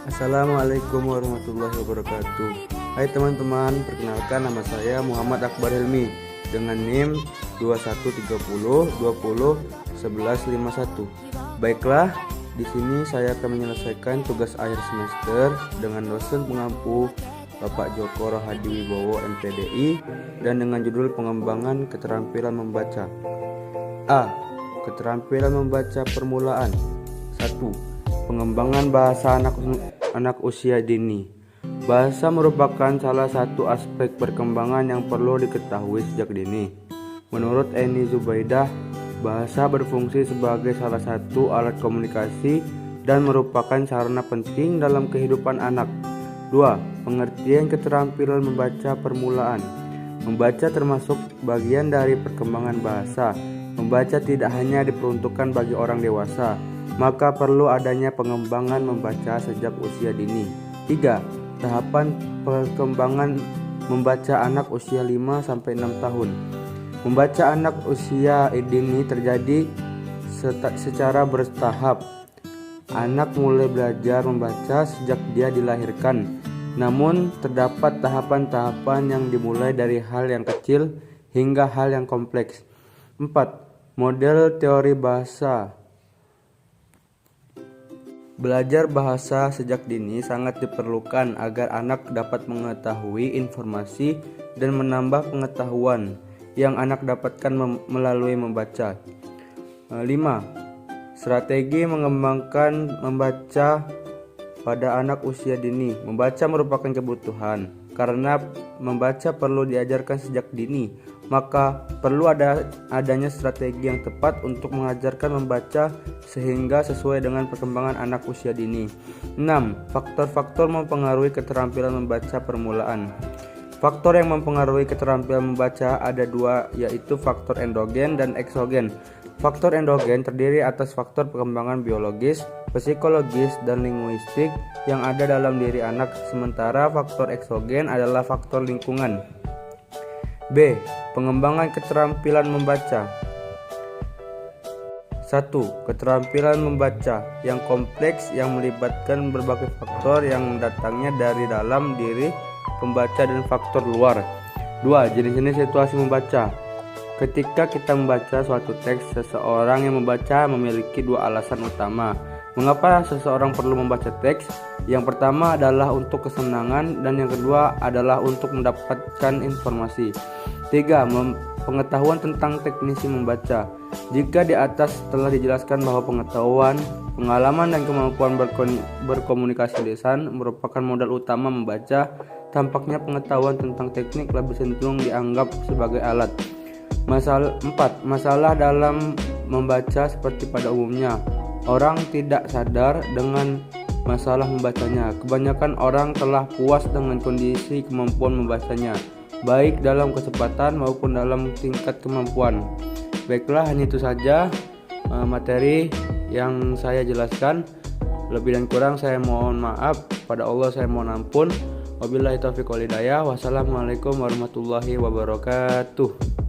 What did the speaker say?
Assalamualaikum warahmatullahi wabarakatuh. Hai teman-teman, perkenalkan nama saya Muhammad Akbar Hilmi dengan NIM 2130201151. Baiklah, di sini saya akan menyelesaikan tugas akhir semester dengan dosen pengampu Bapak Joko Rohadi Wibowo MPDI dan dengan judul pengembangan keterampilan membaca. A. Keterampilan membaca permulaan. 1. Pengembangan bahasa anak usia dini. Bahasa merupakan salah satu aspek perkembangan yang perlu diketahui sejak dini. Menurut Eni Zubaidah, bahasa berfungsi sebagai salah satu alat komunikasi dan merupakan sarana penting dalam kehidupan anak. 2. Pengertian keterampilan membaca permulaan. Membaca termasuk bagian dari perkembangan bahasa. Membaca tidak hanya diperuntukkan bagi orang dewasa, maka perlu adanya pengembangan membaca sejak usia dini. 3. Tahapan perkembangan membaca anak usia 5-6 tahun. Membaca anak usia dini terjadi secara bertahap. Anak mulai belajar membaca sejak dia dilahirkan. Namun terdapat tahapan-tahapan yang dimulai dari hal yang kecil hingga hal yang kompleks. 4. Model teori bahasa. Belajar bahasa sejak dini sangat diperlukan agar anak dapat mengetahui informasi dan menambah pengetahuan yang anak dapatkan melalui membaca. 5. Strategi mengembangkan membaca pada anak usia dini. Membaca merupakan kebutuhan. Karena membaca perlu diajarkan sejak dini, maka perlu adanya strategi yang tepat untuk mengajarkan membaca sehingga sesuai dengan perkembangan anak usia dini. 6. Faktor-faktor mempengaruhi keterampilan membaca permulaan. Faktor yang mempengaruhi keterampilan membaca ada dua, yaitu faktor endogen dan eksogen. Faktor endogen terdiri atas faktor perkembangan biologis, psikologis, dan linguistik yang ada dalam diri anak, sementara faktor eksogen adalah faktor lingkungan. B. Pengembangan keterampilan membaca. 1. Keterampilan membaca yang kompleks yang melibatkan berbagai faktor yang datangnya dari dalam diri pembaca dan faktor luar. 2. Jenis-jenis situasi membaca. Ketika kita membaca suatu teks, seseorang yang membaca memiliki dua alasan utama. Mengapa seseorang perlu membaca teks? Yang pertama adalah untuk kesenangan dan yang kedua adalah untuk mendapatkan informasi. 3. Pengetahuan tentang teknisi membaca. Jika di atas telah dijelaskan bahwa pengetahuan, pengalaman dan kemampuan berkomunikasi lisan merupakan modal utama membaca, tampaknya pengetahuan tentang teknik lebih cenderung dianggap sebagai alat. 4. Masalah dalam membaca seperti pada umumnya. Orang tidak sadar dengan masalah membacanya. Kebanyakan orang telah puas dengan kondisi kemampuan membacanya, baik dalam kecepatan maupun dalam tingkat kemampuan. Baiklah, hanya itu saja materi yang saya jelaskan. Lebih dan kurang saya mohon maaf. Pada Allah saya mohon ampun. Wabillahi taufiq wal hidayah. Wassalamualaikum warahmatullahi wabarakatuh.